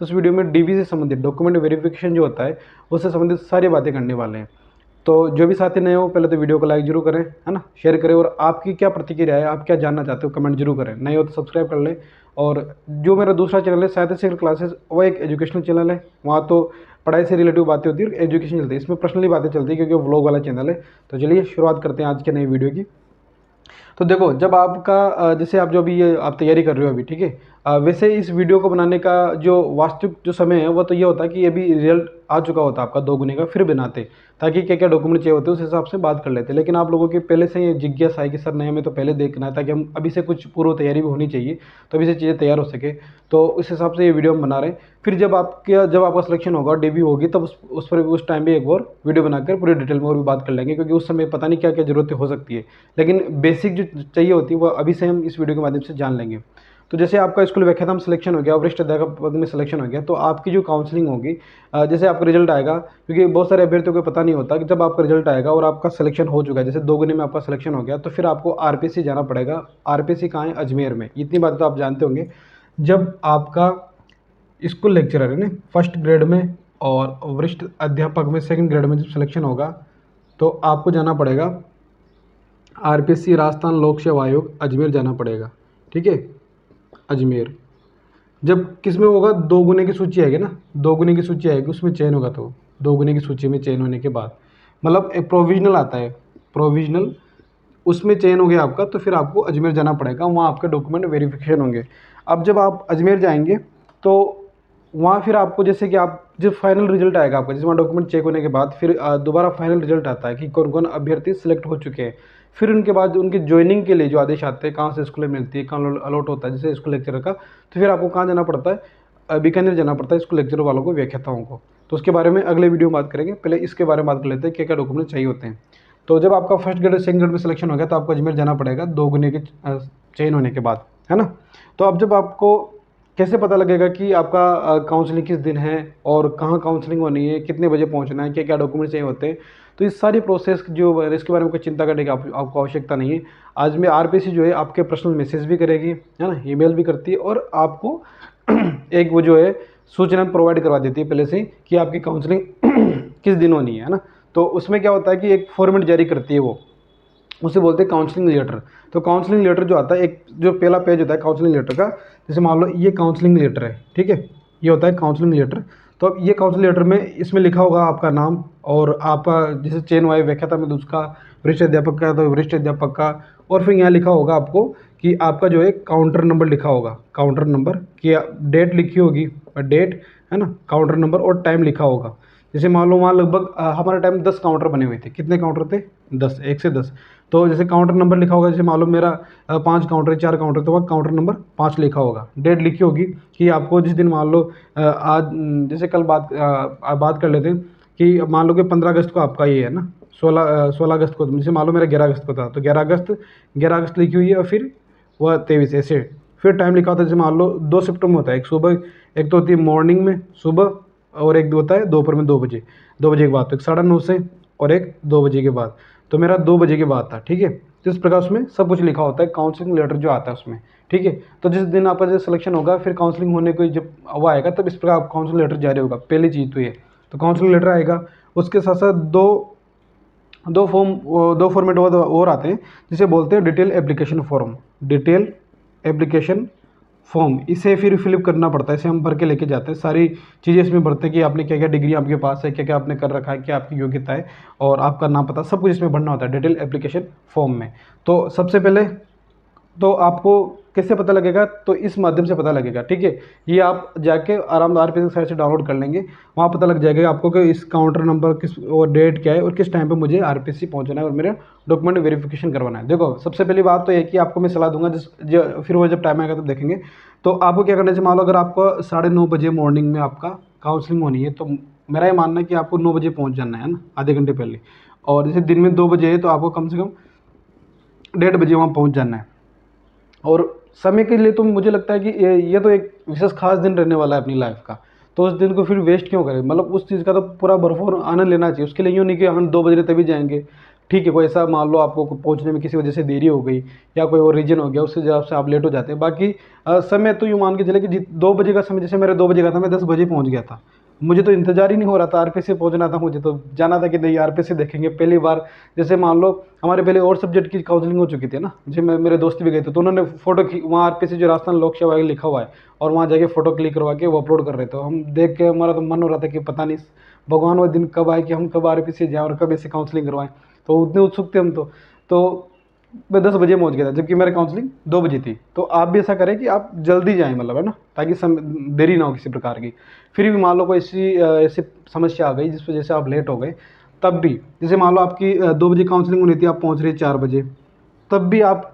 तो इस वीडियो में डीवी से संबंधित डॉक्यूमेंट वेरिफिकेशन जो होता है उससे संबंधित सारी बातें करने वाले हैं। तो जो भी साथी नए हो पहले तो वीडियो को लाइक जरूर करें, है ना, शेयर करें, और आपकी क्या प्रतिक्रिया है, आप क्या जानना चाहते हो कमेंट जरूर करें। नए हो तो सब्सक्राइब कर लें। और जो मेरा दूसरा चैनल है साहित्य सीख क्लासेस, वो एक एजुकेशनल चैनल है, वहाँ तो पढ़ाई से रिलेटिव बातें होती है और एजुकेशन चलती है, इसमें पर्सनली बातें चलती है क्योंकि वो व्लॉग वाला चैनल है। तो चलिए शुरुआत करते हैं आज के नई वीडियो की। तो देखो, जब आपका जैसे आप जो भी ये आप तैयारी कर रहे हो अभी, ठीक है, वैसे इस वीडियो को बनाने का जो वास्तविक जो समय है वो तो ये होता है कि अभी रिजल्ट आ चुका होता है आपका 2 गुने का, फिर बनाते ताकि क्या क्या डॉक्यूमेंट चाहिए होते हैं उस हिसाब से बात कर लेते। लेकिन आप लोगों की पहले से ये जिज्ञासा है कि सर नए में तो पहले देखना है, ताकि हम अभी से कुछ पूर्व तैयारी भी होनी चाहिए, तो अभी से चीज़ें तैयार हो सके। तो इस हिसाब से ये वीडियो हम बना रहे हैं। फिर जब आपका सिलेक्शन होगा, डेब्यू होगी, तब उस पर उस टाइम भी एक और वीडियो बनाकर पूरी डिटेल में और भी बात कर लेंगे, क्योंकि उस समय पता नहीं क्या क्या जरूरतें हो सकती है। लेकिन बेसिक जो चाहिए होती है वो अभी से हम इस वीडियो के माध्यम से जान लेंगे। तो जैसे आपका स्कूल व्याख्याता में सिलेक्शन हो गया, वरिष्ठ अध्यापक में सिलेक्शन हो गया, तो आपकी जो काउंसलिंग होगी, जैसे आपका रिजल्ट आएगा, क्योंकि बहुत सारे अभ्यर्थियों को पता नहीं होता कि जब आपका रिजल्ट आएगा और आपका सिलेक्शन हो चुका है, जैसे 2 गुने में आपका सिलेक्शन हो गया, तो फिर आपको आरपीसी जाना पड़ेगा। आरपीसी कहाँ है? अजमेर में। इतनी बात तो आप जानते होंगे। जब आपका स्कूल लेक्चरर है ना फर्स्ट ग्रेड में और वरिष्ठ अध्यापक में सेकंड ग्रेड में जब सिलेक्शन होगा, तो आपको जाना पड़ेगा आरपीसी, राजस्थान लोक सेवा आयोग, अजमेर जाना पड़ेगा। ठीक है, अजमेर। जब किस में होगा? 2 गुने की सूची आएगी ना, 2 गुने की सूची आएगी, उसमें चयन होगा। तो 2 गुने की सूची में चयन होने के बाद मतलब एक प्रोविजनल आता है, प्रोविजनल, उसमें चयन हो गया आपका, तो फिर आपको अजमेर जाना पड़ेगा, वहाँ आपके डॉक्यूमेंट वेरिफिकेशन होंगे। अब जब आप अजमेर जाएंगे तो वहाँ फिर आपको, जैसे कि आप जब फाइनल रिजल्ट आएगा आपका, जिसमें डॉक्यूमेंट चेक होने के बाद फिर दोबारा फाइनल रिजल्ट आता है कि कौन कौन अभ्यर्थी सिलेक्ट हो चुके हैं। फिर उनके बाद उनकी ज्वाइनिंग के लिए जो आदेश आते हैं, कहाँ से स्कूलें मिलती है, कहाँ अलॉट होता है, जैसे स्कूल लेक्चरर का, तो फिर आपको कहाँ जाना पड़ता है? बीकानेर जाना पड़ता है स्कूल लेक्चर वालों को, व्याख्याताओं को। तो उसके बारे में अगले वीडियो में बात करेंगे, पहले इसके बारे में बात कर लेते हैं क्या क्या डॉक्यूमेंट चाहिए होते हैं। तो जब आपका फर्स्ट ग्रेड सेकंड ग्रेड में सिलेक्शन हो गया, तो आपको अजमेर जाना पड़ेगा 2 गुने के चयन होने के बाद, है ना। तो अब जब आपको कैसे पता लगेगा कि आपका काउंसलिंग किस दिन है और कहाँ काउंसलिंग होनी है, कितने बजे पहुँचना है, क्या क्या डॉक्यूमेंट चाहिए होते हैं, तो इस सारी प्रोसेस जो इसके बारे में कोई चिंता करने की आपको आवश्यकता नहीं है। आज में आरपीसी जो है आपके पर्सनल मैसेज भी करेगी, है ना, ईमेल भी करती है, और आपको एक वो जो है सूचना प्रोवाइड करवा देती है पहले से कि आपकी काउंसलिंग किस दिन होनी है ना। तो उसमें क्या होता है कि एक फॉर्मेट जारी करती है वो, उसे बोलते हैं काउंसलिंग लेटर। तो काउंसलिंग लेटर जो आता है, एक जो पहला पेज होता है काउंसलिंग लेटर का, जैसे मान लो ये काउंसलिंग लेटर है, ठीक है, ये होता है काउंसलिंग लेटर। तो अब ये काउंसलिंग लेटर में इसमें लिखा होगा आपका नाम और आपका जैसे चयन हुआ है व्याख्याता में तो उसका, वरिष्ठ अध्यापक का तो वरिष्ठ अध्यापक का, और फिर यहाँ लिखा होगा आपको कि आपका जो है काउंटर नंबर लिखा होगा, काउंटर नंबर की डेट लिखी होगी, डेट, है ना, काउंटर नंबर और टाइम लिखा होगा। जैसे मान लो वहाँ लगभग हमारे टाइम 10 काउंटर बने हुए थे। कितने काउंटर थे? 10, 1 से 10। तो जैसे काउंटर नंबर लिखा होगा, जैसे मान लो मेरा 5 काउंटर, 4 काउंटर, तो वहाँ काउंटर नंबर 5 लिखा होगा। डेट लिखी होगी कि आपको जिस दिन, मान लो आज जैसे कल बात कर लेते हैं कि मान लो कि 15 अगस्त को आपका ये है ना, 16 अगस्त को, जैसे मान लो मेरा 11 अगस्त को था, तो 11 अगस्त लिखी हुई है, और फिर वह 23 ऐसे। फिर टाइम लिखा होता है, जैसे मान लो 2 सितंबर होता है, एक सुबह, एक तो होती है मॉर्निंग में सुबह, और एक होता है दोपहर में 2 बजे, 2 बजे के बाद, तो एक 9:30 से और एक 2 बजे के बाद। तो मेरा 2 बजे के बाद था, ठीक है। तो इस प्रकार उसमें सब कुछ लिखा होता है, काउंसलिंग लेटर जो आता है उसमें, ठीक है। तो जिस दिन आपका जो सिलेक्शन होगा, फिर काउंसलिंग होने को जब वो आएगा, तब इस प्रकार काउंसलिंग लेटर जारी होगा। पहली चीज़ तो ये, तो काउंसलिंग लेटर आएगा, उसके साथ साथ दो फॉर्मेट और आते हैं, जिसे बोलते हैं detail application form. Detail application form, इसे फिर फिलअप करना पड़ता है, इसे हम भर के लेके जाते हैं, सारी चीज़ें इसमें भरते हैं कि आपने क्या क्या डिग्री आपके पास है, क्या क्या आपने कर रखा है, क्या आपकी योग्यता है, और आपका नाम पता, सब कुछ इसमें भरना होता है डिटेल एप्लीकेशन फॉर्म में। तो सबसे पहले तो आपको कैसे पता लगेगा? तो इस माध्यम से पता लगेगा, ठीक है। ये आप जाके आराम आरपीसी साइट से डाउनलोड कर लेंगे, वहाँ पता लग जाएगा आपको कि इस काउंटर नंबर किस और डेट क्या है और किस टाइम पे मुझे आरपीसी पहुँचना है और मेरा डॉक्यूमेंट वेरिफिकेशन करवाना है। देखो, सबसे पहली बात तो ये कि आपको मैं सलाह दूंगा, फिर वो जब टाइम आएगा तब देखेंगे। तो आपको क्या करना चाहिए? मान लो अगर आपको 9:30 बजे मॉर्निंग में आपका काउंसलिंग होनी है, तो मेरा ये मानना है कि आपको 9 बजे पहुँच जाना है ना, आधे घंटे पहले। और जैसे दिन में 2 बजे है, तो आपको कम से कम 1:30 बजे वहाँ पहुँच जाना है। और समय के लिए तो मुझे लगता है कि ये तो एक विशेष खास दिन रहने वाला है अपनी लाइफ का, तो उस दिन को फिर वेस्ट क्यों करें? मतलब उस चीज़ का तो पूरा भरपूर आनंद लेना चाहिए। उसके लिए यूँ नहीं कि हम 2 बजे तभी जाएंगे, ठीक है, कोई ऐसा मान लो आपको पहुंचने में किसी वजह से देरी हो गई या कोई और रीजन हो गया, उससे जवाब से आप लेट हो जाते हैं। बाकी समय तो यूँ मान के चले कि 2 बजे का समय, जैसे मेरे 2 बजे का था, मैं 10 बजे पहुंच गया था। मुझे तो इंतजार ही नहीं हो रहा था, आरपीसी पहुंचना था, मुझे तो जाना था कि नहीं आरपीसी देखेंगे पहली बार। जैसे मान लो हमारे पहले और सब्जेक्ट की काउंसलिंग हो चुकी थी ना, जैसे मेरे दोस्त भी गए थे, तो उन्होंने फोटो की वहाँ आरपीसी जो राजस्थान लोक सेवा आयोग लिखा हुआ है, और वहाँ जाके फोटो क्लिक करवा के वो अपलोड कर रहे थे। हम देख के हमारा तो मन हो रहा था कि पता नहीं भगवान वो दिन कब आए कि हम कब आरपीसी जाएँ और कब ऐसे काउंसलिंग करवाएं। तो उतने उत्सुक थे हम तो मैं 10 बजे पहुंच गया था, जबकि मेरी काउंसलिंग 2 बजे थी। तो आप भी ऐसा करें कि आप जल्दी जाएं, मतलब है ना, ताकि देरी ना हो किसी प्रकार की। फिर भी मान लो कोई ऐसी समस्या आ गई जिस वजह से आप लेट हो गए, तब भी जैसे मान लो आपकी 2 बजे काउंसलिंग होनी थी, आप पहुंच रहे 4 बजे, तब भी आप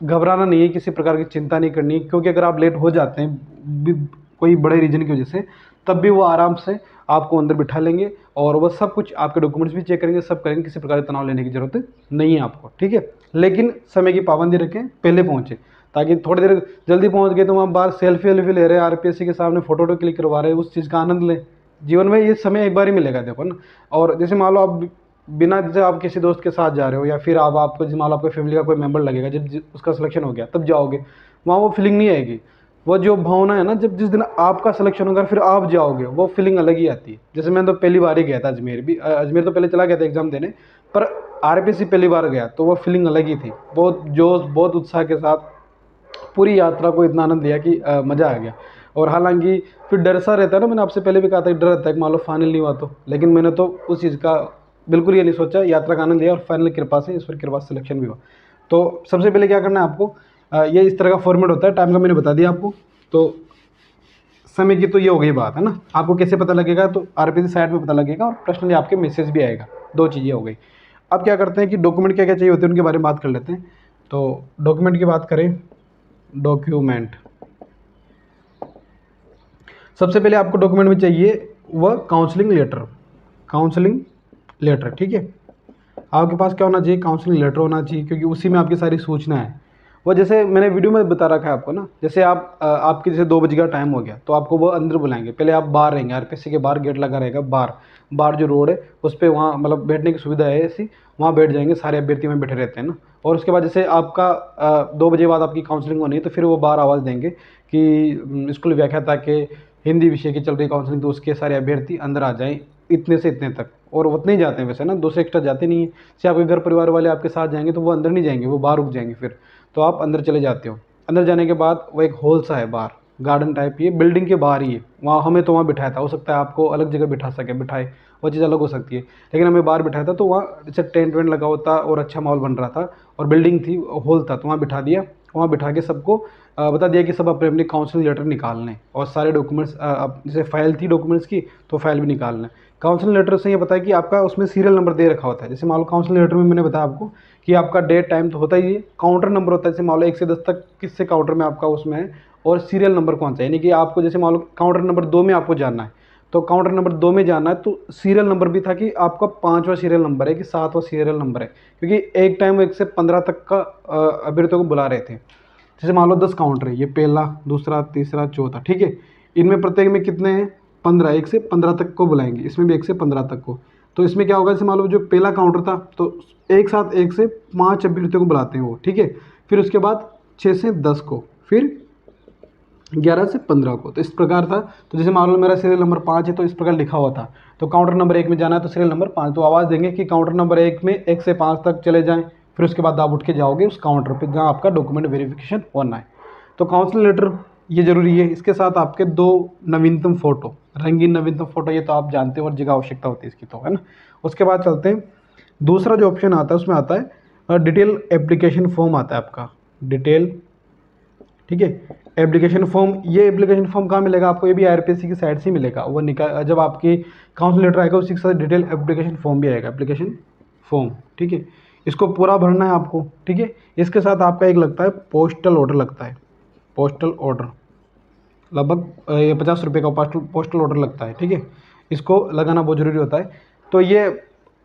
घबराना नहीं है, किसी प्रकार की चिंता नहीं करनी है, क्योंकि अगर आप लेट हो जाते हैं कोई बड़े रीजन की वजह से, तब भी वो आराम से आपको अंदर बिठा लेंगे और वो सब कुछ आपके डॉक्यूमेंट्स भी चेक करेंगे, सब करेंगे, किसी प्रकार का तनाव लेने की जरूरत नहीं है आपको, ठीक है। लेकिन समय की पाबंदी रखें, पहले पहुंचे, ताकि थोड़ी देर जल्दी पहुंच गए तो वहाँ बाहर सेल्फी वेल्फी ले रहे हैं, आरपीएससी के सामने फोटो वोटो क्लिक करवा रहे हैं, उस चीज़ का आनंद लें। जीवन में ये समय एक बार ही मिलेगा, देखो ना। और जैसे मान लो आप बिना, जैसे आप किसी दोस्त के साथ जा रहे हो, या फिर आप आपको जैसे मान लो आपको फैमिली का कोई मेंबर लगेगा, जब उसका सिलेक्शन हो गया तब जाओगे, वहाँ वो फीलिंग नहीं आएगी। वो जो भावना है ना, जब जिस दिन आपका सिलेक्शन होगा फिर आप जाओगे, वो फीलिंग अलग ही आती है। जैसे मैं तो पहली बार ही गया था अजमेर भी, अजमेर तो पहले चला गया था एग्जाम देने, पर आरपीसी पहली बार गया तो वो फीलिंग अलग ही थी। बहुत जोश, बहुत उत्साह के साथ पूरी यात्रा को इतना आनंद लिया कि मज़ा आ गया। और हालांकि फिर डर सा रहता है ना, मैंने आपसे पहले भी कहा था कि डर रहता है कि मान लो फाइनल नहीं हुआ तो, लेकिन मैंने तो उस चीज़ का बिल्कुल ये नहीं सोचा, यात्रा का आनंद लिया, और फाइनल कृपा से, ईश्वर की कृपा से सिलेक्शन भी हुआ। तो सबसे पहले क्या करना है आपको, ये इस तरह का फॉर्मेट होता है, टाइम का मैंने बता दिया आपको। तो समय की तो ये हो गई बात, है ना। आपको कैसे पता लगेगा, तो आरपीसी साइट में पता लगेगा, और पर्सनली आपके मैसेज भी आएगा। 2 चीज़ें हो गई। अब क्या करते हैं कि डॉक्यूमेंट क्या क्या चाहिए होते हैं, उनके बारे में बात कर लेते हैं। तो डॉक्यूमेंट की बात करें, डॉक्यूमेंट सबसे पहले आपको डॉक्यूमेंट में चाहिए वह काउंसलिंग लेटर। काउंसलिंग लेटर, ठीक है। आपके पास क्या होना चाहिए, काउंसलिंग लेटर होना चाहिए, क्योंकि उसी में आपकी सारी सूचना है। वो जैसे मैंने वीडियो में बता रखा है आपको ना, जैसे आपके जैसे 2 बजे का टाइम हो गया तो आपको वो अंदर बुलाएंगे। पहले आप बाहर रहेंगे, आरपीसी के बाहर गेट लगा रहेगा, बाहर बाहर जो रोड है उस पर, वहाँ मतलब बैठने की सुविधा है ऐसी, वहाँ बैठ जाएंगे, सारे अभ्यर्थी में बैठे रहते हैं ना। और उसके बाद जैसे आपका 2 बजे बाद आपकी काउंसलिंग होनी है, तो फिर वो बाहर आवाज़ देंगे कि स्कूल व्याख्याता के हिंदी विषय की चल रही काउंसलिंग, तो उसके सारे अभ्यर्थी अंदर आ जाएं इतने से इतने तक। और उतने ही जाते हैं वैसे ना, 2 से एक्स्ट्रा जाते नहीं है। जैसे आपके घर परिवार वाले आपके साथ जाएंगे तो वो अंदर नहीं जाएंगे, वो बाहर रुक जाएंगे, फिर तो आप अंदर चले जाते हो। अंदर जाने के बाद वो एक हॉल सा है बाहर, गार्डन टाइप, ये बिल्डिंग के बाहर ही है। वहाँ हमें तो वहाँ बिठाया था, हो सकता है आपको अलग जगह बिठाए, वो चीज़ अलग हो सकती है, लेकिन हमें बाहर बिठाया था। तो वहाँ जैसे टेंट वेंट लगा होता और अच्छा माहौल बन रहा था, और बिल्डिंग थी, हॉल था, तो वहाँ बिठा दिया। वहाँ बिठा के सबको बता दिया कि सब अपने अपने काउंसलिंग लेटर निकालने, और सारे डॉक्यूमेंट्स, जैसे फाइल थी डॉक्यूमेंट्स की, तो फाइल भी निकालना। काउंसलिंग लेटर से ये पता है कि आपका उसमें सीरियल नंबर दे रखा होता है। जैसे मान लो काउंसलिंग लेटर में मैंने बताया आपको कि आपका डेट टाइम तो होता ही है, काउंटर नंबर होता है, जैसे मान लो 1 से 10 तक किससे काउंटर में आपका उसमें है, और सीरियल नंबर कौन सा है, यानी कि आपको जैसे मान लो काउंटर नंबर 2 में आपको जाना है, तो काउंटर नंबर 2 में जाना है, तो सीरियल नंबर भी था कि आपका 5वां सीरियल नंबर है कि 7वां सीरियल नंबर है, क्योंकि एक टाइम 1 से 15 तक का अभ्यर्थियों को बुला रहे थे। जैसे मान लो 10 काउंटर है, ये पहला, दूसरा, तीसरा, चौथा, ठीक है। इनमें प्रत्येक में कितने हैं, 15, 1 से 15 तक को बुलाएंगे, इसमें भी 1 से 15 तक को। तो इसमें क्या होगा, जैसे मान लो जो पहला काउंटर था, तो एक साथ 1 से 5 अभ्यर्थियों को बुलाते हैं वो, ठीक है। फिर उसके बाद 6 से 10 को, फिर 11 से 15 को, तो इस प्रकार था। तो जैसे मान लो मेरा सीरियल नंबर 5 है, तो इस प्रकार लिखा हुआ था। तो काउंटर नंबर 1 में जाना है तो सीरियल नंबर 5, तो आवाज़ देंगे कि काउंटर नंबर 1 में 1 से 5 तक चले जाएँ। फिर उसके बाद आप उठ के जाओगे उस काउंटर पे जहाँ आपका डॉक्यूमेंट वेरिफिकेशन होना है। तो काउंसलिंग लेटर ये ज़रूरी है। इसके साथ आपके 2 नवीनतम फ़ोटो, रंगीन नवीनतम फ़ोटो, ये तो आप जानते हो और जगह आवश्यकता होती है इसकी, तो है ना। उसके बाद चलते हैं, दूसरा जो ऑप्शन आता है उसमें आता है डिटेल एप्लीकेशन फॉर्म आता है आपका, डिटेल, ठीक है, एप्लीकेशन फॉर्म। ये एप्लीकेशन फॉर्म कहाँ मिलेगा आपको, ये भी आरपीसी की साइड से ही मिलेगा। वो जब आपकी काउंसलिंग लेटर आएगा उसी के साथ डिटेल एप्लीकेशन फॉर्म भी आएगा, एप्लीकेशन फॉर्म, ठीक है। इसको पूरा भरना है आपको, ठीक है। इसके साथ आपका एक लगता है पोस्टल ऑर्डर लगता है, पोस्टल ऑर्डर, लगभग ये 50 रुपये का पोस्टल ऑर्डर लगता है, ठीक है। इसको लगाना बहुत ज़रूरी होता है। तो ये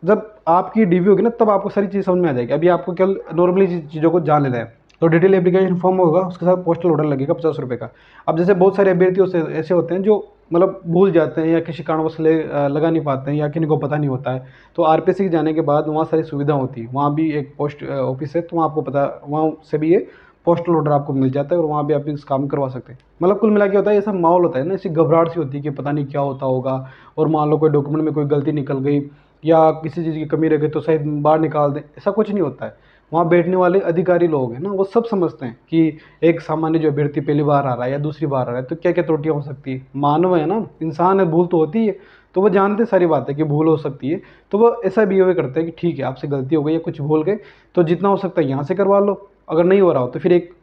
जब आपकी डीवी होगी ना, तब आपको सारी चीज़ समझ में आ जाएगी। अभी आपको केवल नॉर्मली चीज़ों को जान लेना है। तो डिटेल एप्लीकेशन फॉर्म होगा, उसके साथ पोस्टल ऑर्डर लगेगा 50 रुपये का। अब जैसे बहुत सारे अभ्यर्थी ऐसे होते हैं जो मतलब भूल जाते हैं या किसी कारणवश लगा नहीं पाते हैं या किसी को पता नहीं होता है, तो आरपीएससी के जाने के बाद वहाँ सारी सुविधा होती है। वहाँ भी एक पोस्ट ऑफिस है, तो वहाँ आपको पता, वहाँ से भी ये पोस्टल ऑर्डर आपको मिल जाता है और वहाँ भी आप इस काम करवा सकते हैं। मतलब कुल मिला के होता है, ऐसा माहौल होता है ना, ऐसी घबराहट सी होती है कि पता नहीं क्या होता होगा, और मान लो कोई डॉक्यूमेंट में कोई गलती निकल गई या किसी चीज़ की कमी रह गई तो शायद बाहर निकाल दें, ऐसा कुछ नहीं होता है। वहाँ बैठने वाले अधिकारी लोग हैं ना, वो सब समझते हैं कि एक सामान्य जो अभ्यर्थी पहली बार आ रहा है या दूसरी बार आ रहा है तो क्या क्या त्रुटियाँ हो सकती है। मानव है ना, इंसान है, भूल तो होती है, तो वो जानते सारी बात है कि भूल हो सकती है। तो वो ऐसा बिहेवियर करते हैं कि ठीक है, आपसे गलती हो गई या कुछ भूल गए तो जितना हो सकता है यहाँ से करवा लो, अगर नहीं हो रहा हो तो फिर एक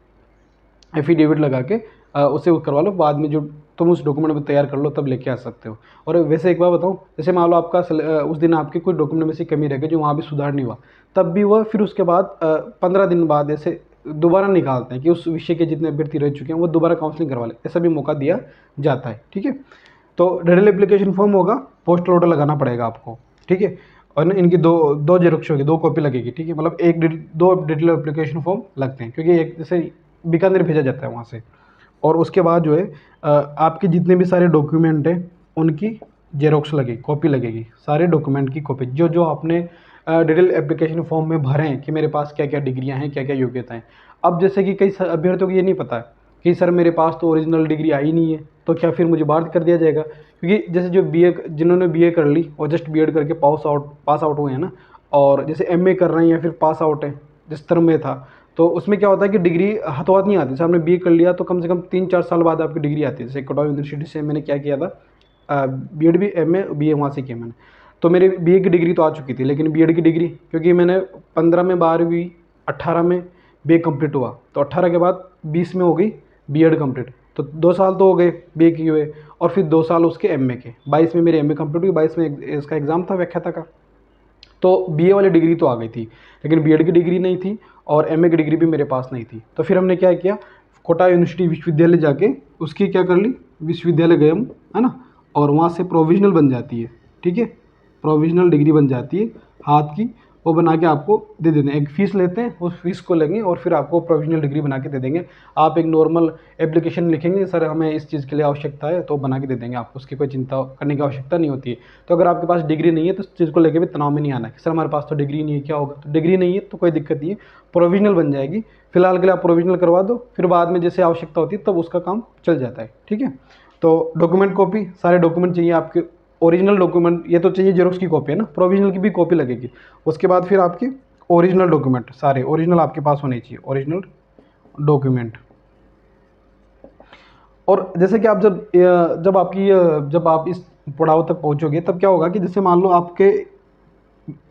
एफिडेविट लगा के उसे वो करवा लो, बाद में जो तुम उस डॉक्यूमेंट में तैयार कर लो तब लेके आ सकते हो। और वैसे एक बार बताऊँ, जैसे मान लो आपका उस दिन आपके कोई डॉक्यूमेंट में से कमी रह गई जो वहाँ भी सुधार नहीं हुआ, तब भी वह फिर उसके बाद 15 दिन बाद ऐसे दोबारा निकालते हैं कि उस विषय के जितने अभ्यर्थी रह चुके हैं वो दोबारा काउंसलिंग करवा ले, ऐसा भी मौका दिया जाता है। ठीक है, तो डिटेल एप्लीकेशन फॉर्म होगा, पोस्टल ऑर्डर लगाना पड़ेगा आपको। ठीक है, और ना इनकी दो दो जेरोक्स होगी, 2 कॉपी लगेगी। ठीक है, मतलब दो डिटेल एप्लीकेशन फॉर्म लगते हैं, क्योंकि एक जैसे बीकानेर भेजा जाता है वहाँ से। और उसके बाद जो है आपके जितने भी सारे डॉक्यूमेंट हैं उनकी जेरोक्स लगेगी, कॉपी लगेगी, सारे डॉक्यूमेंट की कॉपी जो जो आपने डिटेल एप्लीकेशन फॉर्म में भरे हैं कि मेरे पास क्या क्या डिग्रियां हैं, क्या क्या योग्यताएं। अब जैसे कि कई अभ्यर्थियों को ये नहीं पता है कि सर मेरे पास तो ओरिजिनल डिग्री आई नहीं है, तो क्या फिर मुझे बाहर कर दिया जाएगा। क्योंकि जैसे जो जिन्होंने बीए कर ली और जस्ट बीएड करके पास आउट हुए हैं ना, और जैसे एमए कर रहे हैं या फिर पास आउट हैं जिस तरह में था, तो उसमें क्या होता है कि डिग्री हाथों हाथ नहीं आती। जैसे आपने बीए कर लिया तो कम से कम 3-4 साल बाद आपकी डिग्री आती है। जैसे कोटाऊ यूनिवर्सिटी से मैंने क्या किया था, बीएड भी, एमए बीए वहाँ से किया मैंने, तो मेरी बीए की डिग्री तो आ चुकी थी, लेकिन बीएड की डिग्री क्योंकि मैंने 15 में 12वीं, 18 में बीए कंप्लीट हुआ, तो 18 के बाद 20 में हो गई बीएड कंप्लीट, तो 2 साल तो हो गए बीए किए हुए, और फिर 2 साल उसके एमए के। 22 में मेरी एमए कंप्लीट हुई, 22 में इसका एग्ज़ाम था व्याख्याता का, तो बीए वाली डिग्री तो आ गई थी, लेकिन बीएड की डिग्री नहीं थी और एमए की डिग्री भी मेरे पास नहीं थी। तो फिर हमने क्या किया, कोटा यूनिवर्सिटी विश्वविद्यालय जाके उसकी क्या कर ली, विश्वविद्यालय गए हम, है ना, और वहाँ से प्रोविजनल बन जाती है। ठीक है, प्रोविजनल डिग्री बन जाती है हाथ की, वो बना के आपको दे देते हैं। एक फ़ीस लेते हैं, उस फीस को लेंगे और फिर आपको प्रोविजनल डिग्री बना के दे देंगे। आप एक नॉर्मल एप्लीकेशन लिखेंगे, सर हमें इस चीज़ के लिए आवश्यकता है, तो बना के दे देंगे आपको, उसकी कोई चिंता करने की आवश्यकता नहीं होती है। तो अगर आपके पास डिग्री नहीं है तो इस चीज़ को लेकर भी तनाव में नहीं आना कि सर हमारे पास तो डिग्री नहीं है, क्या होगा। तो डिग्री नहीं है तो कोई दिक्कत नहीं है, प्रोविजनल बन जाएगी। फिलहाल के लिए आप प्रोविजनल करवा दो, फिर बाद में जैसे आवश्यकता होती है तब उसका काम चल जाता है। ठीक है, तो डॉक्यूमेंट कॉपी, सारे डॉक्यूमेंट चाहिए आपके, ओरिजिनल डॉक्यूमेंट ये तो चाहिए, जेरोक्स की कॉपी है ना, प्रोविजनल की भी कॉपी लगेगी। उसके बाद फिर आपकी ओरिजिनल डॉक्यूमेंट, सारे ओरिजिनल आपके पास होने चाहिए, ओरिजिनल डॉक्यूमेंट। और जैसे कि आप जब आप इस पड़ाव तक पहुंचोगे तब क्या होगा कि जैसे मान लो आपके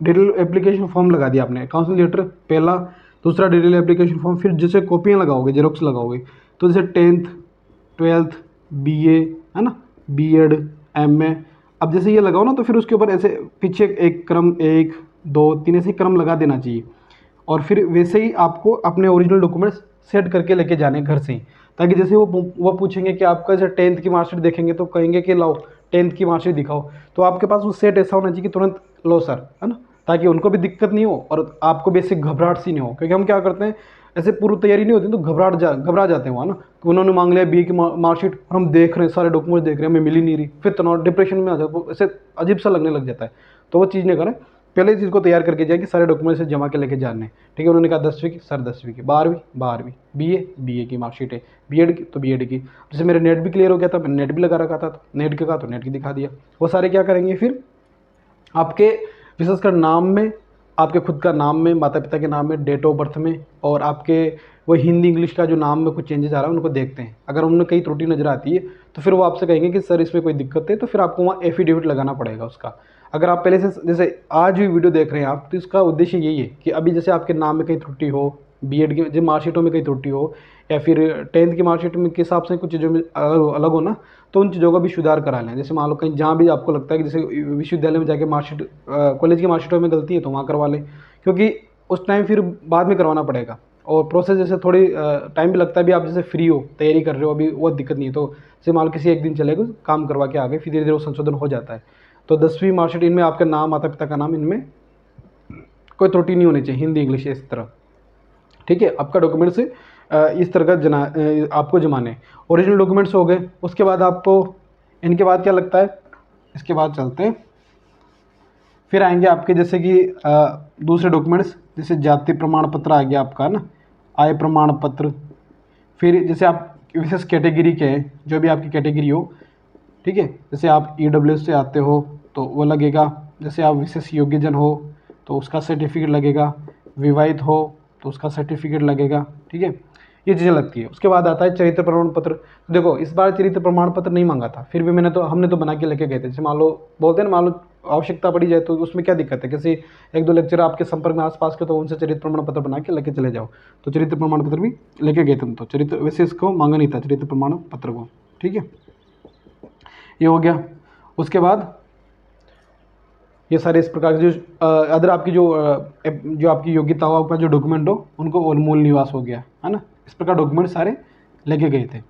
डिटेल एप्लीकेशन फॉर्म लगा दिया आपने, काउंसिल लेटर पहला, दूसरा डिटेल एप्लीकेशन फॉर्म, फिर जैसे कॉपियाँ लगाओगे, जेरोक्स लगाओगे, तो जैसे 10th 12th बीए, है ना, बीएड, एमए, अब जैसे ये लगाओ ना तो फिर उसके ऊपर ऐसे पीछे एक क्रम, 1 2 3 ऐसे क्रम लगा देना चाहिए। और फिर वैसे ही आपको अपने ओरिजिनल डॉक्यूमेंट्स सेट करके लेके जाने घर से ही, ताकि जैसे वो पूछेंगे कि आपका जैसे 10th की मार्कशीट देखेंगे तो कहेंगे कि लाओ 10th की मार्कशीट दिखाओ, तो आपके पास वो सेट ऐसा होना चाहिए कि तुरंत लो सर, है ना, ताकि उनको भी दिक्कत नहीं हो और आपको भी ऐसे घबराहट सी नहीं हो। क्योंकि हम क्या करते हैं, ऐसे पूर्व तैयारी नहीं होती तो घबरा जाते हैं वहाँ ना, कि उन्होंने मांग लिया बीए की मार्कशीट और हम देख रहे हैं, सारे डॉक्यूमेंट देख रहे हैं, हमें मिल ही नहीं रही, फिर तनाव, डिप्रेशन में आ जाते, ऐसे अजीब सा लगने लग जाता है। तो वो चीज़ नहीं करें, पहले इस चीज़ को तैयार करके जाए कि सारे डॉक्यूमेंट से जमा के लेके जाने। ठीक है, उन्होंने कहा 10वीं की, सर 10वीं की, 12वीं बीए की मार्कशीट है, बीएड की तो बीएड की। जैसे मेरे नेट भी क्लियर हो गया था, मैंने नेट भी लगा रखा था, तो नेट के कहा तो नेट की दिखा दिया। वो सारे क्या करेंगे फिर आपके विशेषकर नाम में, आपके खुद का नाम में, माता पिता के नाम में, डेट ऑफ बर्थ में, और आपके वो हिंदी इंग्लिश का जो नाम में कुछ चेंजेस आ रहा है उनको देखते हैं। अगर उनमें कई त्रुटि नजर आती है तो फिर वो आपसे कहेंगे कि सर इसमें कोई दिक्कत है, तो फिर आपको वहाँ एफिडेविट लगाना पड़ेगा उसका। अगर आप पहले से, जैसे आज भी वीडियो देख रहे हैं आप, तो इसका उद्देश्य यही है कि अभी जैसे आपके नाम में कहीं त्रुटि हो, बीएड की जो मार्कशीटों में कहीं त्रुटि हो, या फिर 10th की मार्कशीट में के हिसाब से कुछ चीज़ों में अलग हो ना, तो उन चीज़ों का भी सुधार करा लें। जैसे मान लो कहीं जहाँ भी आपको लगता है कि जैसे विश्वविद्यालय में जाके मार्कशीट, कॉलेज की मार्कशीटों में गलती है तो वहाँ करवा लें, क्योंकि उस टाइम फिर बाद में करवाना पड़ेगा। और प्रोसेस जैसे थोड़ी टाइम भी लगता है, भी आप जैसे फ्री हो, तैयारी कर रहे हो, अभी वो दिक्कत नहीं है, तो जैसे मान लो किसी एक दिन चलेगा, काम करवा के आ गए, फिर धीरे धीरे वो संशोधन हो जाता है। तो 10वीं मार्कशीट, इनमें आपका नाम, माता पिता का नाम, इनमें कोई त्रुटि नहीं होनी चाहिए, हिंदी इंग्लिश इस तरह। ठीक है, आपका डॉक्यूमेंट्स इस तरह का आपको जमाने, ओरिजिनल डॉक्यूमेंट्स हो गए। उसके बाद आपको इनके बाद क्या लगता है, इसके बाद चलते हैं, फिर आएंगे आपके जैसे कि दूसरे डॉक्यूमेंट्स, जैसे जाति प्रमाण पत्र आ गया आपका ना, आय प्रमाण पत्र। फिर जैसे आप विशेष कैटेगरी के हैं, जो भी आपकी कैटेगरी हो, ठीक है, जैसे आप EWS से आते हो तो वो लगेगा, जैसे आप विशेष योग्यजन हो तो उसका सर्टिफिकेट लगेगा, विवाहित हो तो उसका सर्टिफिकेट लगेगा, ठीक है, ये चीज़ें लगती है। उसके बाद आता है चरित्र प्रमाण पत्र। तो देखो इस बार चरित्र प्रमाण पत्र नहीं मांगा था, फिर भी हमने तो बना के लेके गए थे। जैसे मान लो बोलते हैं ना, मान लो आवश्यकता पड़ी जाए तो उसमें क्या दिक्कत है, किसी एक दो लेक्चर आपके संपर्क में आसपास के, तो उनसे चरित्र प्रमाण पत्र बना के लेके चले जाओ। तो चरित्र प्रमाण पत्र भी लेके गए तुम, तो चरित्र वैसे इसको मांगा नहीं था चरित्र प्रमाण पत्र को, ठीक है, ये हो गया। उसके बाद ये सारे इस प्रकार के जो अदर आपकी जो आपकी योग्यता हो, आपका जो डॉक्यूमेंट हो, उनको और मूल निवास हो गया, है ना, इस प्रकार डॉक्यूमेंट सारे लेके गए थे।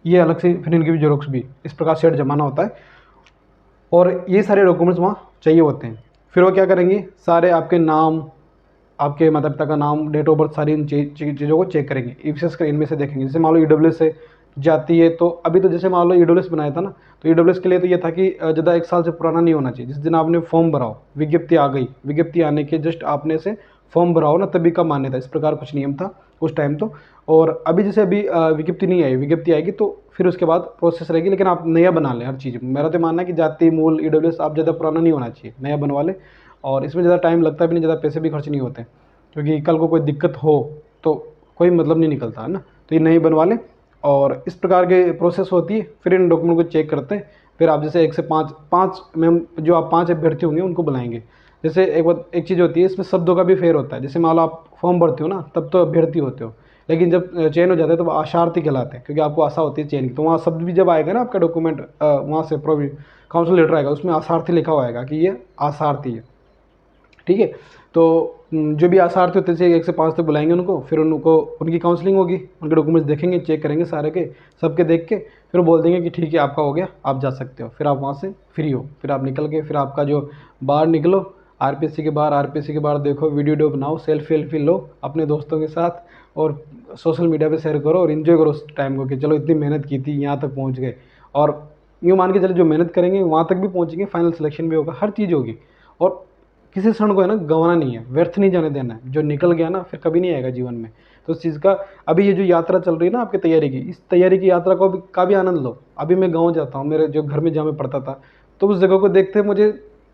ये अलग से फिर इनकी भी जेरोक्स भी इस प्रकार सेट जमाना होता है, और ये सारे डॉक्यूमेंट्स वहाँ चाहिए होते हैं। फिर वो क्या करेंगे, सारे आपके नाम, आपके माता पिता का नाम, डेट ऑफ बर्थ, सारी इन चीज़ों को चेक करेंगे, विशेषकर इनमें से देखेंगे। जैसे मान लो EWS से जाती है, तो अभी तो जैसे मान लो EWS बनाया था ना, तो EWS के लिए तो ये था कि ज़्यादा 1 साल से पुराना नहीं होना चाहिए। जिस दिन आपने फॉर्म भराओ, विज्ञप्ति आ गई, विज्ञप्ति आने के जस्ट आपने से फॉर्म भराओ ना, तभी का मान्य था, इस प्रकार कुछ नियम था उस टाइम तो। और अभी जैसे अभी विज्ञप्ति नहीं आई, विज्ञप्ति आएगी तो फिर उसके बाद प्रोसेस रहेगी, लेकिन आप नया बना लें हर चीज़। मेरा तो मानना है कि जाति मूल EWS आप ज़्यादा पुराना नहीं होना चाहिए, नया बनवा लें, और इसमें ज़्यादा टाइम लगता भी नहीं, ज़्यादा पैसे भी खर्च नहीं होते, क्योंकि कल को कोई दिक्कत हो तो कोई मतलब नहीं निकलता है ना। तो ये नहीं बनवा लें, और इस प्रकार के प्रोसेस होती है। फिर इन डॉक्यूमेंट को चेक करते हैं, फिर आप जैसे 1 से 5 में जो आप 5 अभ्यर्थी होंगे उनको बुलाएंगे। जैसे एक चीज़ होती है, इसमें शब्दों का भी फेर होता है। जैसे मान लो आप फॉर्म भरते हो ना, तब तो अभ्यर्थी होते हो, लेकिन जब चयन हो जाता है तो वो आशार्थी कहलाते हैं, क्योंकि आपको आशा होती है चयन की। तो वहाँ शब्द भी जब आएगा ना आपका डॉक्यूमेंट, वहाँ से काउंसिल लेटर आएगा, उसमें आशार्थी लिखा हुआ आएगा कि ये आशार्थी है, ठीक है। तो जो भी आशार्थी होते हैं 1 से 5 तक बुलाएंगे उनको, फिर उनको उनकी काउंसलिंग होगी, उनके डॉक्यूमेंट्स देखेंगे, चेक करेंगे सारे के सबके, देख के फिर वो बोल देंगे कि ठीक है आपका हो गया, आप जा सकते हो। फिर आप वहाँ से फ्री हो, फिर आप निकल के फिर आपका जो बाहर निकलो, RPSC के बाहर देखो, वीडियो बनाओ, सेल्फी लो अपने दोस्तों के साथ, और सोशल मीडिया पे शेयर करो और इन्जॉय करो उस टाइम को, कि चलो इतनी मेहनत की थी, यहाँ तक पहुँच गए। और यूँ मान के चलो जो मेहनत करेंगे वहाँ तक भी पहुँचेंगे, फाइनल सिलेक्शन भी होगा, हर चीज़ होगी। और किसी क्षण को है ना गंवाना नहीं है, व्यर्थ नहीं जाने देना है। जो निकल गया ना फिर कभी नहीं आएगा जीवन में। तो उस चीज़ का अभी ये जो यात्रा चल रही है ना आपकी तैयारी की, इस तैयारी की यात्रा का भी आनंद लो। अभी मैं गाँव जाता हूँ, मेरे जो घर में जहाँ मैं पढ़ता था, तो उस जगह को देखते मुझे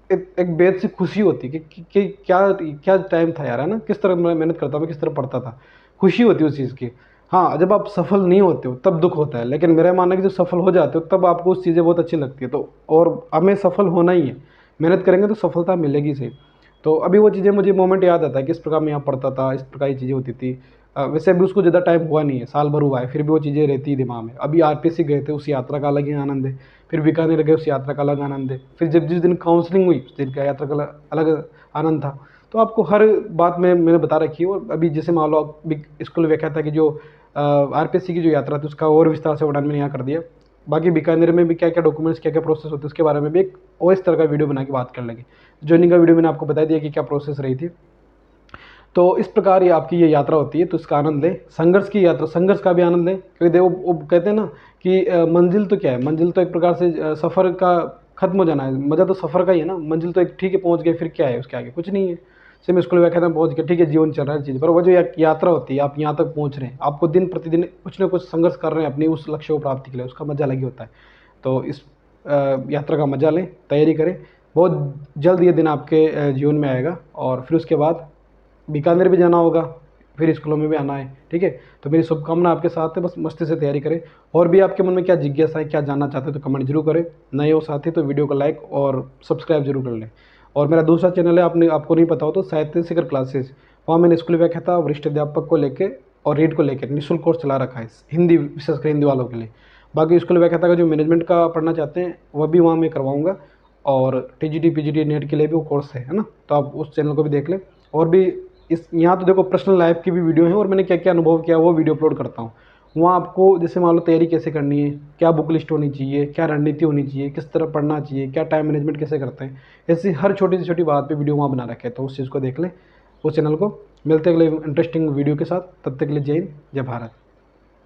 एक बेहद सी खुशी होती कि क्या टाइम था यार, है ना, किस तरह मैं मेहनत करता, मैं किस तरह पढ़ता था, खुशी होती है उस चीज़ की। हाँ, जब आप सफल नहीं होते हो तब दुख होता है, लेकिन मेरा मानना है कि जब सफल हो जाते हो तब आपको उस चीज़ें बहुत अच्छी लगती है। तो और हमें सफल होना ही है, मेहनत करेंगे तो सफलता मिलेगी सही। तो अभी वो चीज़ें मुझे मोमेंट याद आता है, किस प्रकार मैं यहाँ पढ़ता था, इस प्रकार की चीज़ें होती थी। वैसे अभी उसको ज़्यादा टाइम हुआ नहीं है, साल भर हुआ है, फिर भी वो चीज़ें रहती है दिमाग में। अभी RPSC गए थे, उस यात्रा का अलग ही आनंद है। फिर बीकानेर गए, उस यात्रा का अलग आनंद है। फिर जब जिस दिन काउंसलिंग हुई उस दिन का यात्रा का अलग आनंद था। तो आपको हर बात में मैंने बता रखी है। और अभी जैसे मान लो स्कूल व्याख्या था कि जो RPSC की जो यात्रा थी उसका और विस्तार से वर्णन मैंने यहाँ कर दिया। बाकी बीकानेर में भी क्या क्या डॉक्यूमेंट्स, क्या क्या प्रोसेस होते हैं, उसके बारे में भी एक और इस तरह का वीडियो बना के बात कर लेंगे। ज्वाइनिंग का वीडियो मैंने आपको बता दिया कि क्या प्रोसेस रही थी। तो इस प्रकार ये आपकी ये यात्रा होती है, तो इसका आनंद लें। संघर्ष की यात्रा, संघर्ष का भी आनंद लें, क्योंकि देखो वो कहते हैं ना कि मंजिल तो क्या है, मंजिल तो एक प्रकार से सफ़र का खत्म हो जाना है। मज़ा तो सफ़र का ही है ना, मंजिल तो एक ठीक है पहुंच गए, फिर क्या है उसके आगे, कुछ नहीं है। जैसे मैं स्कूल में कहता हूँ पहुँच गया, ठीक है जीवन चल रहा है चीज़ पर, वो जो यात्रा होती है, आप यहाँ तक पहुँच रहे हैं, आपको दिन प्रतिदिन कुछ ना कुछ संघर्ष कर रहे हैं अपनी उस लक्ष्य को प्राप्ति के लिए, उसका मज़ा अलग ही होता है। तो इस यात्रा का मज़ा लें, तैयारी करें। बहुत जल्द ये दिन आपके जीवन में आएगा, और फिर उसके बाद बीकानेर भी जाना होगा, फिर स्कूलों में भी आना है, ठीक है। तो मेरी शुभकामना आपके साथ है, बस मस्ती से तैयारी करें। और भी आपके मन में क्या जिज्ञासा है, क्या जानना चाहते हो, तो कमेंट जरूर करें। नए हो साथी तो वीडियो को लाइक और सब्सक्राइब जरूर कर लें। और मेरा दूसरा चैनल है, आपको नहीं पता हो तो साहित्य शिखर क्लासेस, वहाँ मैंने स्कूल व्याख्याता, वरिष्ठ अध्यापक को लेकर और रीड को लेकर निःशुल्क कोर्स चला रखा है, हिंदी, विशेषकर हिंदी वालों के लिए। बाकी स्कूल व्याख्याता का जो मैनेजमेंट का पढ़ना चाहते हैं वह भी वहाँ मैं करवाऊँगा, और TGT PGT नेट के लिए भी वो कोर्स है ना, तो आप उस चैनल को भी देख लें। और भी इस यहाँ तो देखो पर्सनल लाइफ की भी वीडियो है, और मैंने क्या क्या अनुभव किया वो वीडियो अपलोड करता हूँ। वहाँ आपको जैसे मान लो तैयारी कैसे करनी है, क्या बुक लिस्ट होनी चाहिए, क्या रणनीति होनी चाहिए, किस तरह पढ़ना चाहिए, क्या टाइम मैनेजमेंट कैसे करते हैं, ऐसी हर छोटी से छोटी बात पे वीडियो वहाँ बना रखे हैं। तो उस चीज़ को देख लें, उस चैनल को। मिलते हैं अगले इंटरेस्टिंग वीडियो के साथ, तब तक के लिए जय हिंद, जय भारत।